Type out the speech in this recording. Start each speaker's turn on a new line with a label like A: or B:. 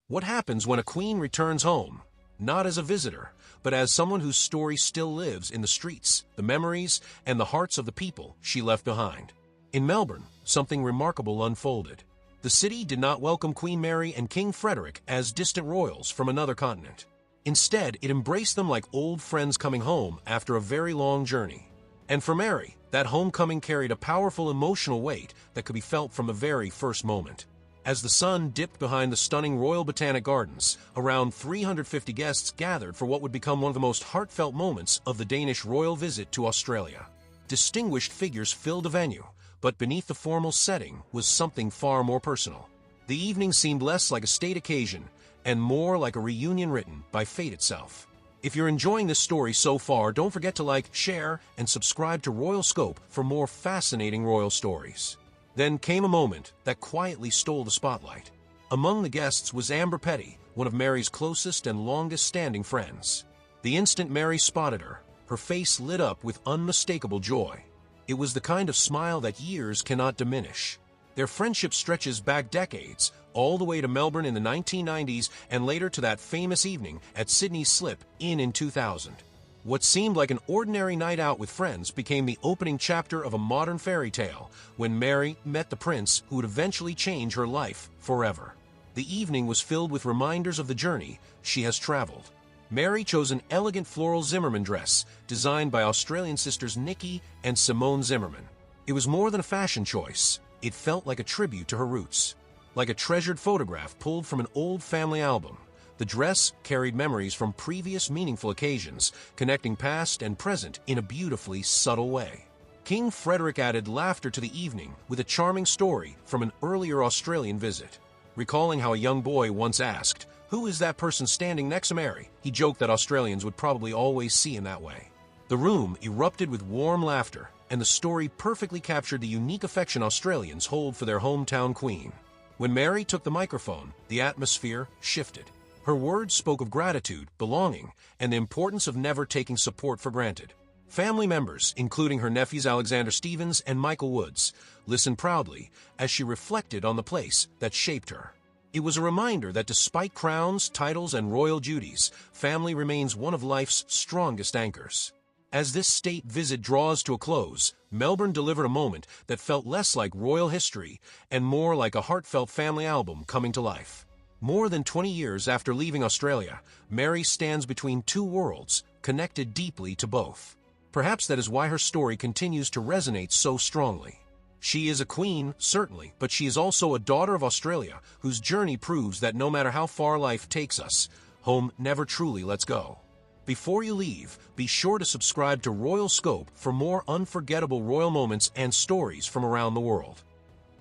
A: What happens when a queen returns home? Not as a visitor, but as someone whose story still lives in the streets, the memories, and the hearts of the people she left behind. In Melbourne, something remarkable unfolded. The city did not welcome Queen Mary and King Frederik as distant royals from another continent. Instead, it embraced them like old friends coming home after a very long journey. And for Mary, that homecoming carried a powerful emotional weight that could be felt from the very first moment. As the sun dipped behind the stunning Royal Botanic Gardens, around 350 guests gathered for what would become one of the most heartfelt moments of the Danish royal visit to Australia. Distinguished figures filled the venue, but beneath the formal setting was something far more personal. The evening seemed less like a state occasion and more like a reunion written by fate itself. If you're enjoying this story so far, don't forget to like, share, and subscribe to Royal Scope for more fascinating royal stories. Then came a moment that quietly stole the spotlight. Among the guests was Amber Petty, one of Mary's closest and longest-standing friends. The instant Mary spotted her, her face lit up with unmistakable joy. It was the kind of smile that years cannot diminish. Their friendship stretches back decades, all the way to Melbourne in the 1990s and later to that famous evening at Sydney's Slip Inn in 2000. What seemed like an ordinary night out with friends became the opening chapter of a modern fairy tale when Mary met the prince who would eventually change her life forever. The evening was filled with reminders of the journey she has traveled. Mary chose an elegant floral Zimmermann dress designed by Australian sisters Nikki and Simone Zimmermann. It was more than a fashion choice. It felt like a tribute to her roots. Like a treasured photograph pulled from an old family album, the dress carried memories from previous meaningful occasions, connecting past and present in a beautifully subtle way. King Frederik added laughter to the evening with a charming story from an earlier Australian visit. Recalling how a young boy once asked, "Who is that person standing next to Mary?" he joked that Australians would probably always see him that way. The room erupted with warm laughter, and the story perfectly captured the unique affection Australians hold for their hometown queen. When Mary took the microphone, the atmosphere shifted. Her words spoke of gratitude, belonging, and the importance of never taking support for granted. Family members, including her nephews Alexander Stevens and Michael Woods, listened proudly as she reflected on the place that shaped her. It was a reminder that despite crowns, titles, and royal duties, family remains one of life's strongest anchors. As this state visit draws to a close, Melbourne delivered a moment that felt less like royal history and more like a heartfelt family album coming to life. More than 20 years after leaving Australia, Mary stands between two worlds, connected deeply to both. Perhaps that is why her story continues to resonate so strongly. She is a queen, certainly, but she is also a daughter of Australia whose journey proves that no matter how far life takes us, home never truly lets go. Before you leave, be sure to subscribe to Royal Scope for more unforgettable royal moments and stories from around the world.